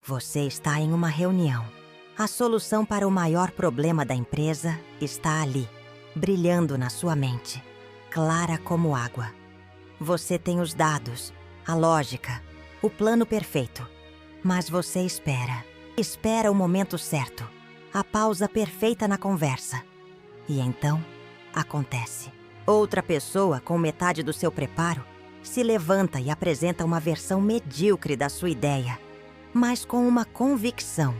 Você está em uma reunião. A solução para o maior problema da empresa está ali, brilhando na sua mente, clara como água. Você tem os dados, a lógica, o plano perfeito. Mas você espera. Espera o momento certo, a pausa perfeita na conversa. E então, acontece. Outra pessoa, com metade do seu preparo, se levanta e apresenta uma versão medíocre da sua ideia, mas com uma convicção,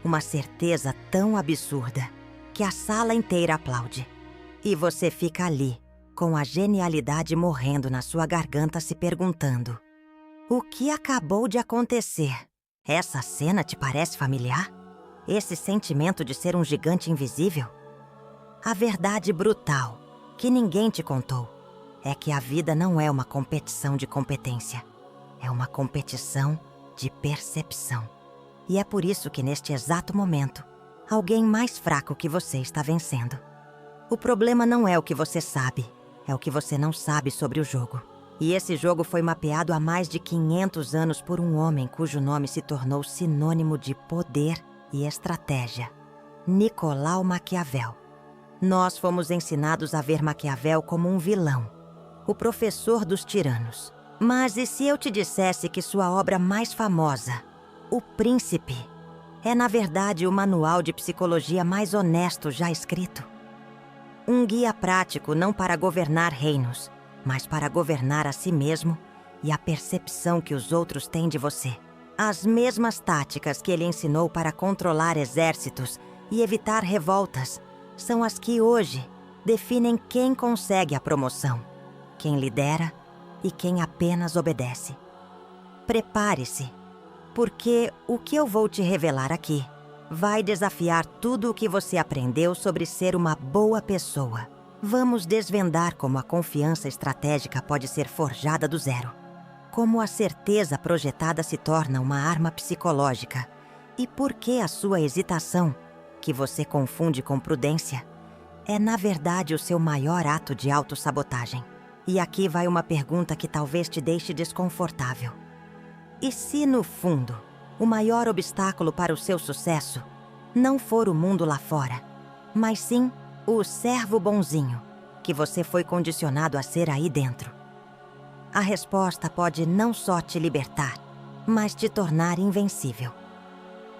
uma certeza tão absurda, que a sala inteira aplaude. E você fica ali, com a genialidade morrendo na sua garganta, se perguntando: o que acabou de acontecer? Essa cena te parece familiar? Esse sentimento de ser um gigante invisível? A verdade brutal, que ninguém te contou, é que a vida não é uma competição de competência. É uma competição de percepção. E é por isso que neste exato momento, alguém mais fraco que você está vencendo. O problema não é o que você sabe, é o que você não sabe sobre o jogo. E esse jogo foi mapeado há mais de 500 anos por um homem cujo nome se tornou sinônimo de poder e estratégia: Nicolau Maquiavel. Nós fomos ensinados a ver Maquiavel como um vilão, o professor dos tiranos. Mas e se eu te dissesse que sua obra mais famosa, O Príncipe, é na verdade o manual de psicologia mais honesto já escrito? Um guia prático não para governar reinos, mas para governar a si mesmo e a percepção que os outros têm de você. As mesmas táticas que ele ensinou para controlar exércitos e evitar revoltas são as que hoje definem quem consegue a promoção, quem lidera e quem apenas obedece. Prepare-se, porque o que eu vou te revelar aqui vai desafiar tudo o que você aprendeu sobre ser uma boa pessoa. Vamos desvendar como a confiança estratégica pode ser forjada do zero, como a certeza projetada se torna uma arma psicológica e por que a sua hesitação, que você confunde com prudência, é na verdade o seu maior ato de autossabotagem. E aqui vai uma pergunta que talvez te deixe desconfortável. E se, no fundo, o maior obstáculo para o seu sucesso não for o mundo lá fora, mas sim o servo bonzinho que você foi condicionado a ser aí dentro? A resposta pode não só te libertar, mas te tornar invencível.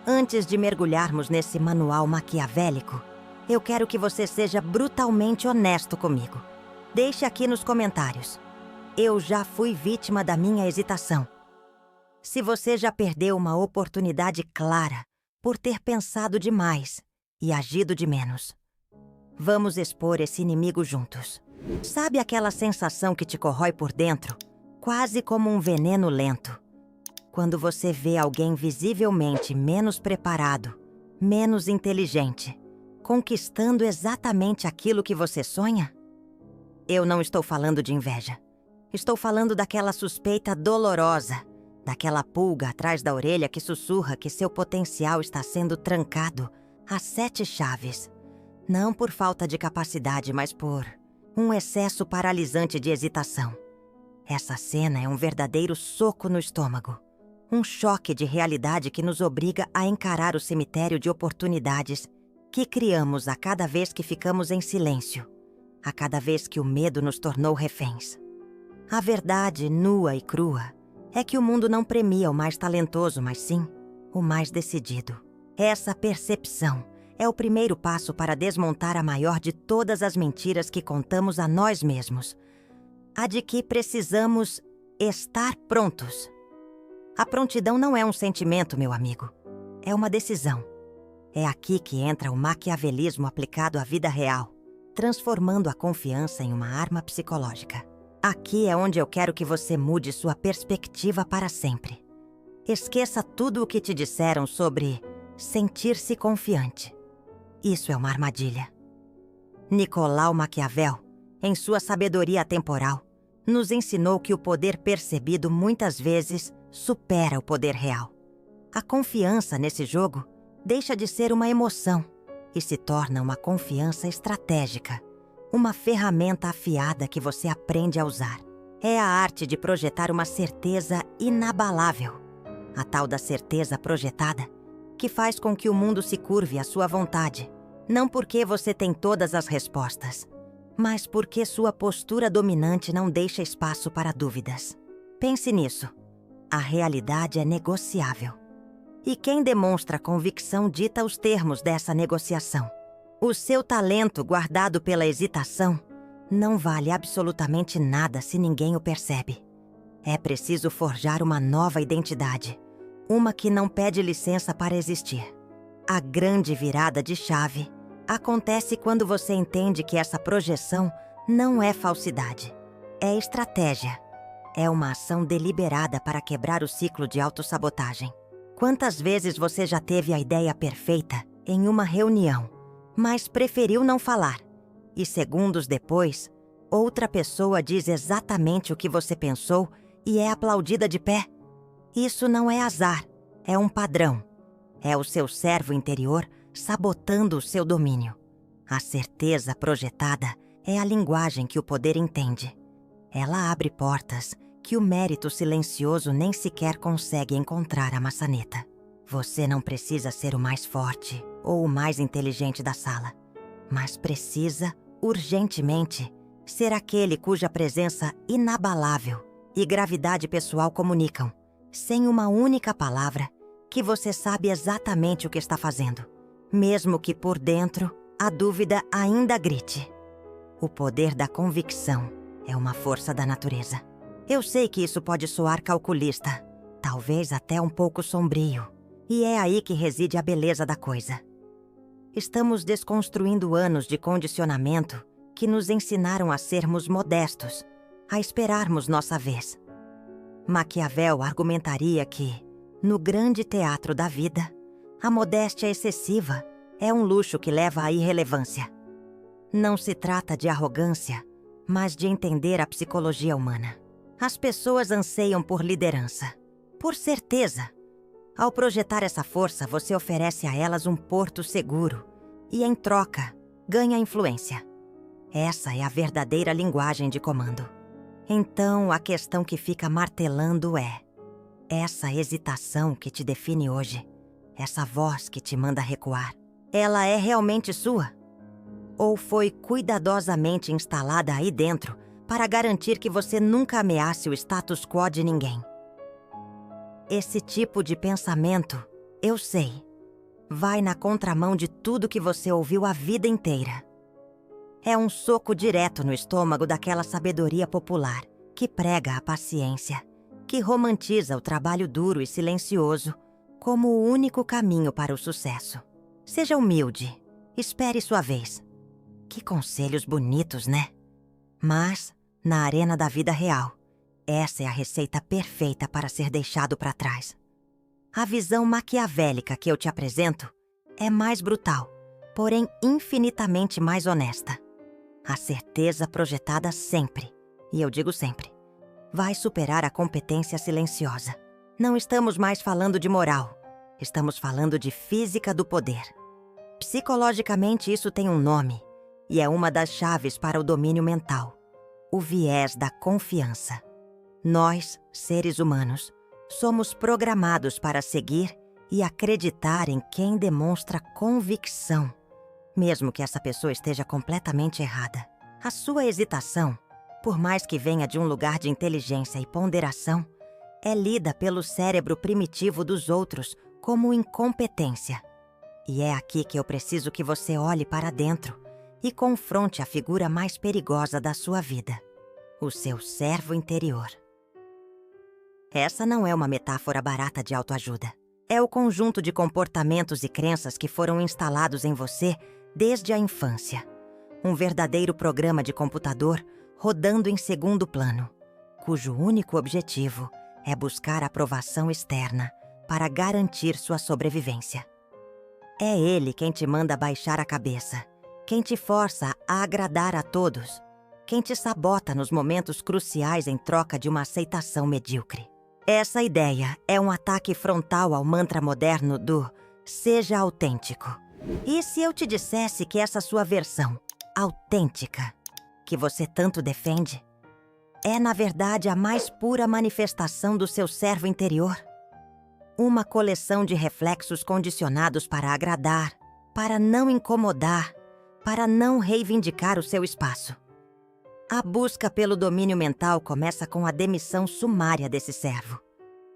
Antes de mergulharmos nesse manual maquiavélico, eu quero que você seja brutalmente honesto comigo. Deixe aqui nos comentários: eu já fui vítima da minha hesitação. Se você já perdeu uma oportunidade clara por ter pensado demais e agido de menos. Vamos expor esse inimigo juntos. Sabe aquela sensação que te corrói por dentro, quase como um veneno lento? Quando você vê alguém visivelmente menos preparado, menos inteligente, conquistando exatamente aquilo que você sonha? Eu não estou falando de inveja. Estou falando daquela suspeita dolorosa, daquela pulga atrás da orelha que sussurra que seu potencial está sendo trancado a 7 chaves. Não por falta de capacidade, mas por um excesso paralisante de hesitação. Essa cena é um verdadeiro soco no estômago. Um choque de realidade que nos obriga a encarar o cemitério de oportunidades que criamos a cada vez que ficamos em silêncio, a cada vez que o medo nos tornou reféns. A verdade nua e crua é que o mundo não premia o mais talentoso, mas sim o mais decidido. Essa percepção é o primeiro passo para desmontar a maior de todas as mentiras que contamos a nós mesmos. A de que precisamos estar prontos. A prontidão não é um sentimento, meu amigo. É uma decisão. É aqui que entra o maquiavelismo aplicado à vida real, transformando a confiança em uma arma psicológica. Aqui é onde eu quero que você mude sua perspectiva para sempre. Esqueça tudo o que te disseram sobre sentir-se confiante. Isso é uma armadilha. Nicolau Maquiavel, em sua sabedoria atemporal, nos ensinou que o poder percebido muitas vezes supera o poder real. A confiança nesse jogo deixa de ser uma emoção e se torna uma confiança estratégica, uma ferramenta afiada que você aprende a usar. É a arte de projetar uma certeza inabalável, a tal da certeza projetada, que faz com que o mundo se curve à sua vontade, não porque você tem todas as respostas, mas porque sua postura dominante não deixa espaço para dúvidas. Pense nisso. A realidade é negociável. E quem demonstra convicção dita os termos dessa negociação. O seu talento guardado pela hesitação não vale absolutamente nada se ninguém o percebe. É preciso forjar uma nova identidade, uma que não pede licença para existir. A grande virada de chave acontece quando você entende que essa projeção não é falsidade, é estratégia. É uma ação deliberada para quebrar o ciclo de autossabotagem. Quantas vezes você já teve a ideia perfeita em uma reunião, mas preferiu não falar? E segundos depois, outra pessoa diz exatamente o que você pensou e é aplaudida de pé? Isso não é azar, é um padrão. É o seu servo interior sabotando o seu domínio. A certeza projetada é a linguagem que o poder entende. Ela abre portas que o mérito silencioso nem sequer consegue encontrar a maçaneta. Você não precisa ser o mais forte ou o mais inteligente da sala, mas precisa, urgentemente, ser aquele cuja presença inabalável e gravidade pessoal comunicam, sem uma única palavra, que você sabe exatamente o que está fazendo, mesmo que por dentro a dúvida ainda grite. O poder da convicção é uma força da natureza. Eu sei que isso pode soar calculista, talvez até um pouco sombrio, e é aí que reside a beleza da coisa. Estamos desconstruindo anos de condicionamento que nos ensinaram a sermos modestos, a esperarmos nossa vez. Maquiavel argumentaria que, no grande teatro da vida, a modéstia excessiva é um luxo que leva à irrelevância. Não se trata de arrogância, mas de entender a psicologia humana. As pessoas anseiam por liderança, por certeza. Ao projetar essa força, você oferece a elas um porto seguro e, em troca, ganha influência. Essa é a verdadeira linguagem de comando. Então, a questão que fica martelando é: essa hesitação que te define hoje, essa voz que te manda recuar, ela é realmente sua? Ou foi cuidadosamente instalada aí dentro para garantir que você nunca ameace o status quo de ninguém? Esse tipo de pensamento, eu sei, vai na contramão de tudo que você ouviu a vida inteira. É um soco direto no estômago daquela sabedoria popular que prega a paciência, que romantiza o trabalho duro e silencioso como o único caminho para o sucesso. Seja humilde, espere sua vez. Que conselhos bonitos, né? Mas, na arena da vida real, essa é a receita perfeita para ser deixado para trás. A visão maquiavélica que eu te apresento é mais brutal, porém infinitamente mais honesta. A certeza projetada sempre, e eu digo sempre, vai superar a competência silenciosa. Não estamos mais falando de moral, estamos falando de física do poder. Psicologicamente isso tem um nome, e é uma das chaves para o domínio mental: o viés da confiança. Nós, seres humanos, somos programados para seguir e acreditar em quem demonstra convicção, mesmo que essa pessoa esteja completamente errada. A sua hesitação, por mais que venha de um lugar de inteligência e ponderação, é lida pelo cérebro primitivo dos outros como incompetência. E é aqui que eu preciso que você olhe para dentro e confronte a figura mais perigosa da sua vida: o seu servo interior. Essa não é uma metáfora barata de autoajuda. É o conjunto de comportamentos e crenças que foram instalados em você desde a infância. Um verdadeiro programa de computador rodando em segundo plano, cujo único objetivo é buscar aprovação externa para garantir sua sobrevivência. É ele quem te manda baixar a cabeça, quem te força a agradar a todos, quem te sabota nos momentos cruciais em troca de uma aceitação medíocre. Essa ideia é um ataque frontal ao mantra moderno do "seja autêntico". E se eu te dissesse que essa sua versão autêntica, que você tanto defende, é na verdade a mais pura manifestação do seu servo interior? Uma coleção de reflexos condicionados para agradar, para não incomodar, para não reivindicar o seu espaço. A busca pelo domínio mental começa com a demissão sumária desse servo.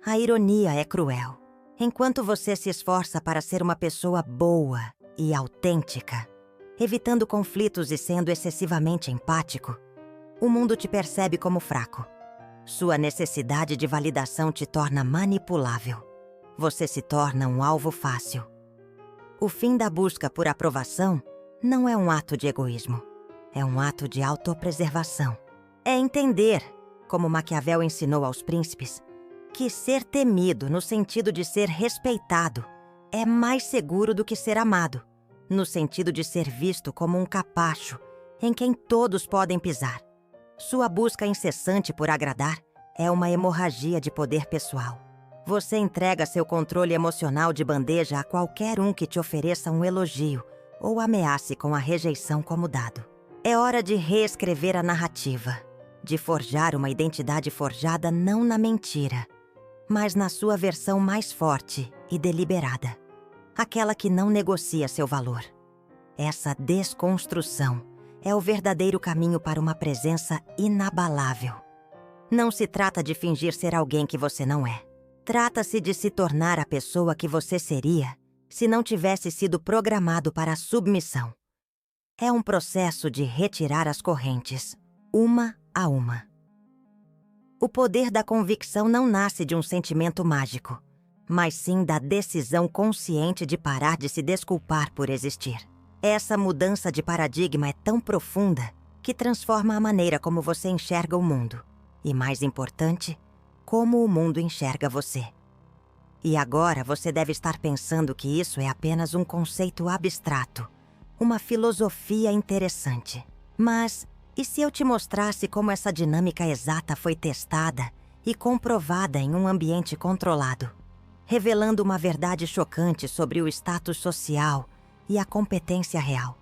A ironia é cruel. Enquanto você se esforça para ser uma pessoa boa e autêntica, evitando conflitos e sendo excessivamente empático, o mundo te percebe como fraco. Sua necessidade de validação te torna manipulável. Você se torna um alvo fácil. O fim da busca por aprovação não é um ato de egoísmo. É um ato de autopreservação. É entender, como Maquiavel ensinou aos príncipes, que ser temido no sentido de ser respeitado é mais seguro do que ser amado, no sentido de ser visto como um capacho em quem todos podem pisar. Sua busca incessante por agradar é uma hemorragia de poder pessoal. Você entrega seu controle emocional de bandeja a qualquer um que te ofereça um elogio ou ameace com a rejeição como dado. É hora de reescrever a narrativa, de forjar uma identidade forjada não na mentira, mas na sua versão mais forte e deliberada. Aquela que não negocia seu valor. Essa desconstrução é o verdadeiro caminho para uma presença inabalável. Não se trata de fingir ser alguém que você não é. Trata-se de se tornar a pessoa que você seria se não tivesse sido programado para a submissão. É um processo de retirar as correntes, uma a uma. O poder da convicção não nasce de um sentimento mágico, mas sim da decisão consciente de parar de se desculpar por existir. Essa mudança de paradigma é tão profunda que transforma a maneira como você enxerga o mundo. E, mais importante, como o mundo enxerga você. E agora você deve estar pensando que isso é apenas um conceito abstrato, uma filosofia interessante. Mas e se eu te mostrasse como essa dinâmica exata foi testada e comprovada em um ambiente controlado, revelando uma verdade chocante sobre o status social e a competência real?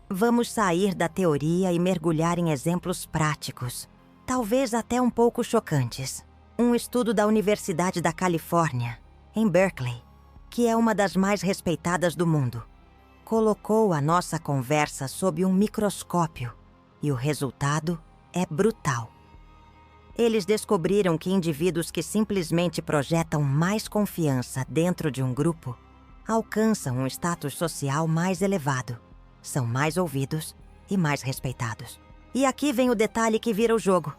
Vamos sair da teoria e mergulhar em exemplos práticos, talvez até um pouco chocantes. Um estudo da Universidade da Califórnia, em Berkeley, que é uma das mais respeitadas do mundo, colocou a nossa conversa sob um microscópio e o resultado é brutal. Eles descobriram que indivíduos que simplesmente projetam mais confiança dentro de um grupo alcançam um status social mais elevado, são mais ouvidos e mais respeitados. E aqui vem o detalhe que vira o jogo.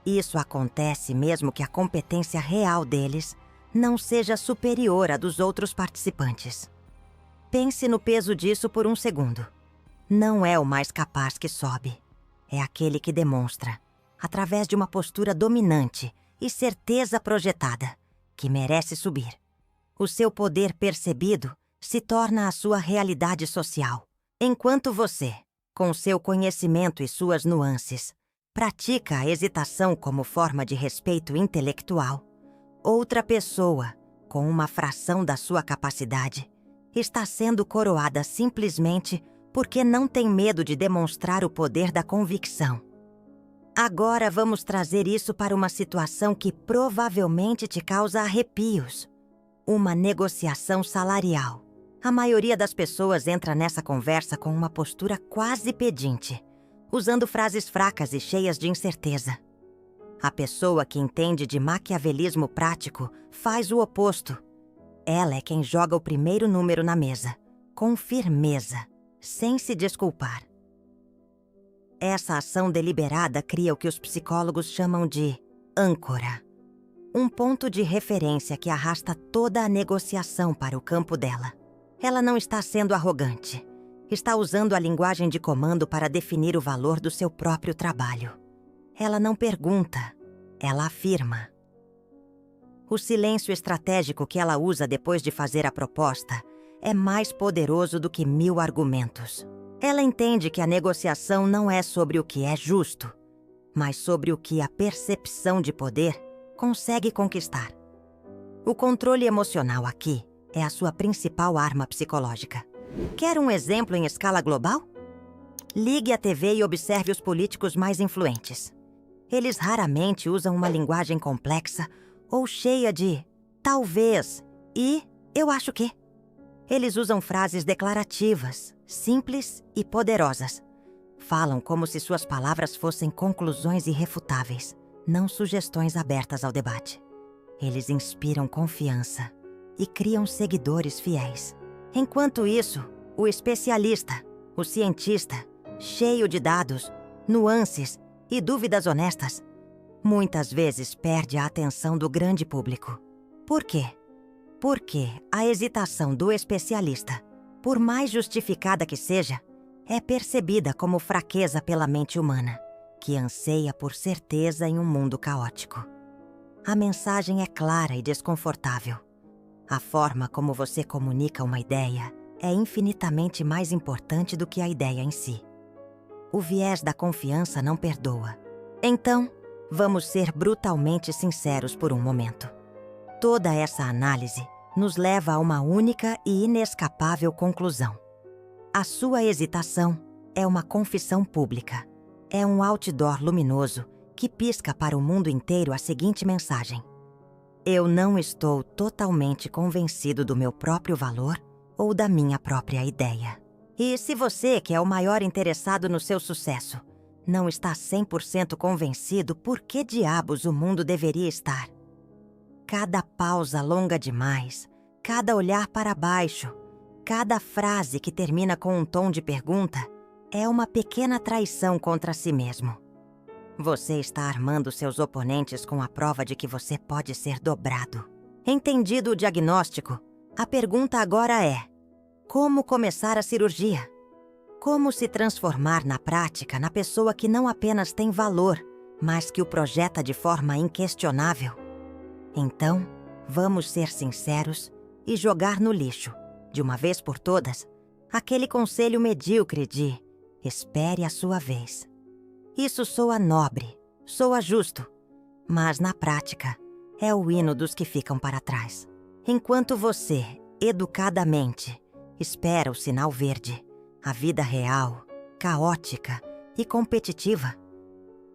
Isso acontece mesmo que a competência real deles não seja superior à dos outros participantes. Pense no peso disso por um segundo. Não é o mais capaz que sobe. É aquele que demonstra, através de uma postura dominante e certeza projetada, que merece subir. O seu poder percebido se torna a sua realidade social. Enquanto você, com seu conhecimento e suas nuances, pratica a hesitação como forma de respeito intelectual, outra pessoa, com uma fração da sua capacidade, está sendo coroada simplesmente porque não tem medo de demonstrar o poder da convicção. Agora vamos trazer isso para uma situação que provavelmente te causa arrepios. Uma negociação salarial. A maioria das pessoas entra nessa conversa com uma postura quase pedinte, usando frases fracas e cheias de incerteza. A pessoa que entende de maquiavelismo prático faz o oposto. Ela é quem joga o primeiro número na mesa, com firmeza, sem se desculpar. Essa ação deliberada cria o que os psicólogos chamam de âncora. Um ponto de referência que arrasta toda a negociação para o campo dela. Ela não está sendo arrogante. Está usando a linguagem de comando para definir o valor do seu próprio trabalho. Ela não pergunta, ela afirma. O silêncio estratégico que ela usa depois de fazer a proposta é mais poderoso do que 1000 argumentos. Ela entende que a negociação não é sobre o que é justo, mas sobre o que a percepção de poder consegue conquistar. O controle emocional aqui é a sua principal arma psicológica. Quer um exemplo em escala global? Ligue à TV e observe os políticos mais influentes. Eles raramente usam uma linguagem complexa ou cheia de talvez e eu acho que. Eles usam frases declarativas, simples e poderosas. Falam como se suas palavras fossem conclusões irrefutáveis, não sugestões abertas ao debate. Eles inspiram confiança e criam seguidores fiéis. Enquanto isso, o especialista, o cientista, cheio de dados, nuances e dúvidas honestas, muitas vezes perde a atenção do grande público. Por quê? Porque a hesitação do especialista, por mais justificada que seja, é percebida como fraqueza pela mente humana, que anseia por certeza em um mundo caótico. A mensagem é clara e desconfortável. A forma como você comunica uma ideia é infinitamente mais importante do que a ideia em si. O viés da confiança não perdoa. Então, vamos ser brutalmente sinceros por um momento. Toda essa análise nos leva a uma única e inescapável conclusão. A sua hesitação é uma confissão pública. É um outdoor luminoso que pisca para o mundo inteiro a seguinte mensagem: eu não estou totalmente convencido do meu próprio valor ou da minha própria ideia. E se você, que é o maior interessado no seu sucesso, não está 100% convencido, por que diabos o mundo deveria estar? Cada pausa longa demais, cada olhar para baixo, cada frase que termina com um tom de pergunta é uma pequena traição contra si mesmo. Você está armando seus oponentes com a prova de que você pode ser dobrado. Entendido o diagnóstico, a pergunta agora é: como começar a cirurgia? Como se transformar na prática na pessoa que não apenas tem valor, mas que o projeta de forma inquestionável? Então, vamos ser sinceros e jogar no lixo, de uma vez por todas, aquele conselho medíocre de espere a sua vez. Isso soa nobre, soa justo, mas na prática é o hino dos que ficam para trás. Enquanto você, educadamente, espera o sinal verde, a vida real, caótica e competitiva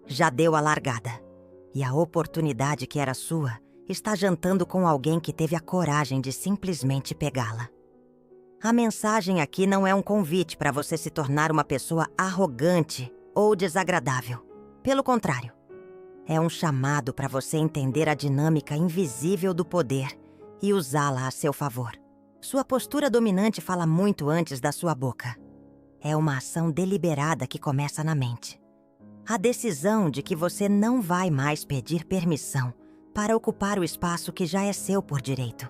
já deu a largada, e a oportunidade que era sua está jantando com alguém que teve a coragem de simplesmente pegá-la. A mensagem aqui não é um convite para você se tornar uma pessoa arrogante ou desagradável. Pelo contrário, é um chamado para você entender a dinâmica invisível do poder e usá-la a seu favor. Sua postura dominante fala muito antes da sua boca. É uma ação deliberada que começa na mente. A decisão de que você não vai mais pedir permissão para ocupar o espaço que já é seu por direito.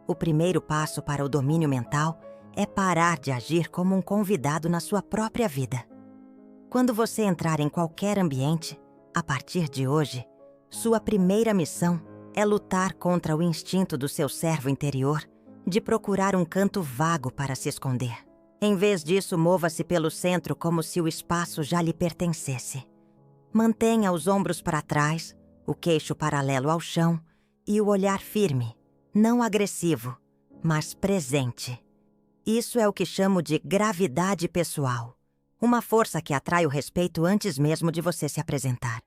O primeiro passo para o domínio mental é parar de agir como um convidado na sua própria vida. Quando você entrar em qualquer ambiente, a partir de hoje, sua primeira missão é lutar contra o instinto do seu servo interior de procurar um canto vago para se esconder. Em vez disso, mova-se pelo centro como se o espaço já lhe pertencesse. Mantenha os ombros para trás, o queixo paralelo ao chão e o olhar firme, não agressivo, mas presente. Isso é o que chamo de gravidade pessoal. Uma força que atrai o respeito antes mesmo de você se apresentar.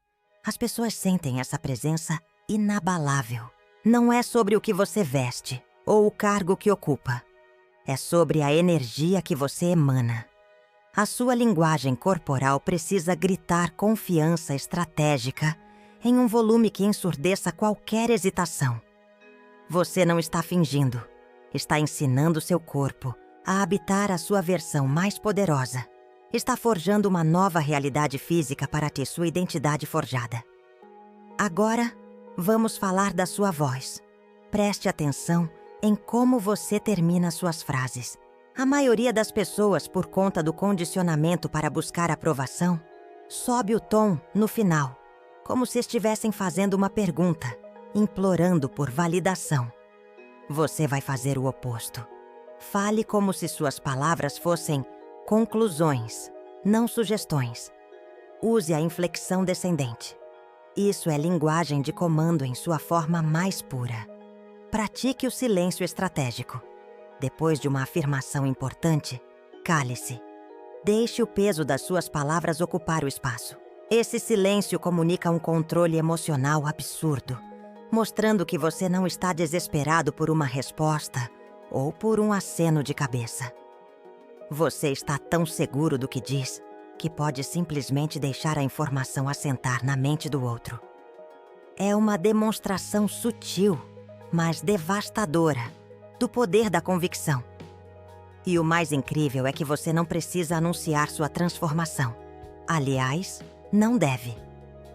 As pessoas sentem essa presença inabalável. Não é sobre o que você veste ou o cargo que ocupa. É sobre a energia que você emana. A sua linguagem corporal precisa gritar confiança estratégica em um volume que ensurdeça qualquer hesitação. Você não está fingindo. Está ensinando seu corpo a habitar a sua versão mais poderosa. Está forjando uma nova realidade física para ter sua identidade forjada. Agora, vamos falar da sua voz. Preste atenção em como você termina suas frases. A maioria das pessoas, por conta do condicionamento para buscar aprovação, sobe o tom no final, como se estivessem fazendo uma pergunta, implorando por validação. Você vai fazer o oposto. Fale como se suas palavras fossem conclusões, não sugestões. Use a inflexão descendente. Isso é linguagem de comando em sua forma mais pura. Pratique o silêncio estratégico. Depois de uma afirmação importante, cale-se. Deixe o peso das suas palavras ocupar o espaço. Esse silêncio comunica um controle emocional absurdo. mostrando que você não está desesperado por uma resposta ou por um aceno de cabeça. Você está tão seguro do que diz que pode simplesmente deixar a informação assentar na mente do outro. É uma demonstração sutil, mas devastadora, do poder da convicção. E o mais incrível é que você não precisa anunciar sua transformação. Aliás, não deve.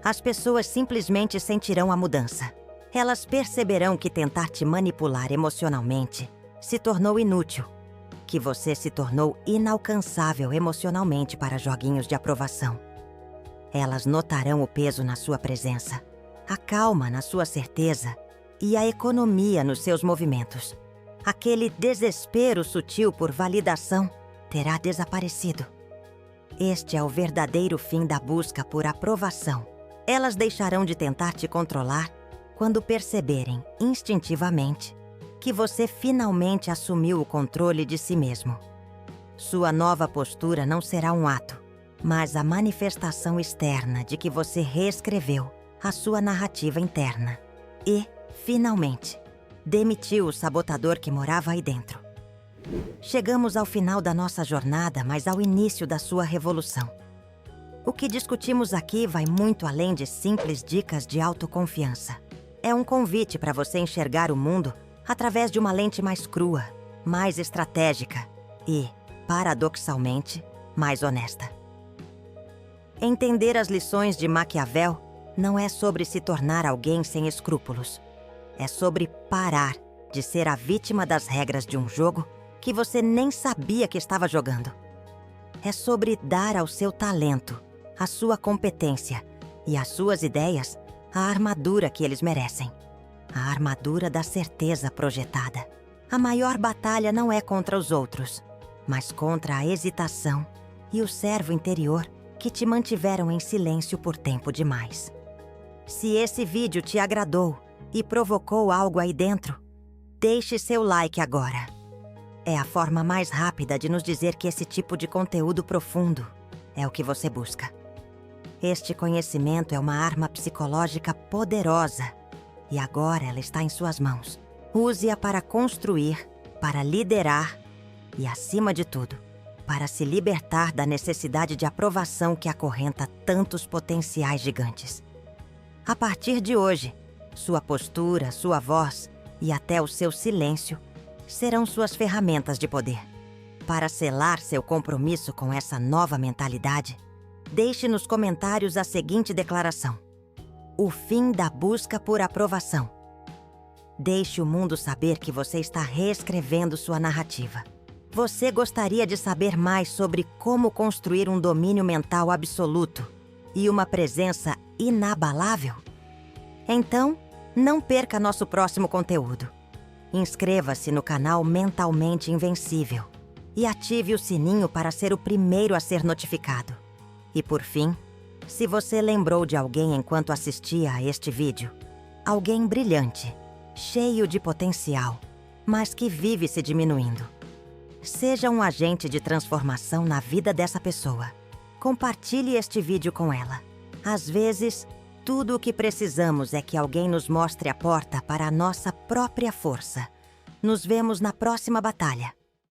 As pessoas simplesmente sentirão a mudança. Elas perceberão que tentar te manipular emocionalmente se tornou inútil, que você se tornou inalcançável emocionalmente para joguinhos de aprovação. Elas notarão o peso na sua presença, a calma na sua certeza e a economia nos seus movimentos. Aquele desespero sutil por validação terá desaparecido. Este é o verdadeiro fim da busca por aprovação. Elas deixarão de tentar te controlar quando perceberem, instintivamente, que você finalmente assumiu o controle de si mesmo. Sua nova postura não será um ato, mas a manifestação externa de que você reescreveu a sua narrativa interna e, finalmente, demitiu o sabotador que morava aí dentro. Chegamos ao final da nossa jornada, mas ao início da sua revolução. O que discutimos aqui vai muito além de simples dicas de autoconfiança. É um convite para você enxergar o mundo através de uma lente mais crua, mais estratégica e, paradoxalmente, mais honesta. Entender as lições de Maquiavel não é sobre se tornar alguém sem escrúpulos. É sobre parar de ser a vítima das regras de um jogo que você nem sabia que estava jogando. É sobre dar ao seu talento, à sua competência e às suas ideias a armadura que eles merecem. A armadura da certeza projetada. A maior batalha não é contra os outros, mas contra a hesitação e o servo interior que te mantiveram em silêncio por tempo demais. Se esse vídeo te agradou e provocou algo aí dentro, deixe seu like agora. É a forma mais rápida de nos dizer que esse tipo de conteúdo profundo é o que você busca. Este conhecimento é uma arma psicológica poderosa e agora ela está em suas mãos. Use-a para construir, para liderar e, acima de tudo, para se libertar da necessidade de aprovação que acorrenta tantos potenciais gigantes. A partir de hoje, sua postura, sua voz e até o seu silêncio serão suas ferramentas de poder. Para selar seu compromisso com essa nova mentalidade, deixe nos comentários a seguinte declaração: o fim da busca por aprovação. Deixe o mundo saber que você está reescrevendo sua narrativa. Você gostaria de saber mais sobre como construir um domínio mental absoluto e uma presença inabalável? Então, não perca nosso próximo conteúdo. Inscreva-se no canal Mentalmente Invencível e ative o sininho para ser o primeiro a ser notificado. E por fim, se você lembrou de alguém enquanto assistia a este vídeo, alguém brilhante, cheio de potencial, mas que vive se diminuindo, seja um agente de transformação na vida dessa pessoa. Compartilhe este vídeo com ela. Às vezes, tudo o que precisamos é que alguém nos mostre a porta para a nossa própria força. Nos vemos na próxima batalha.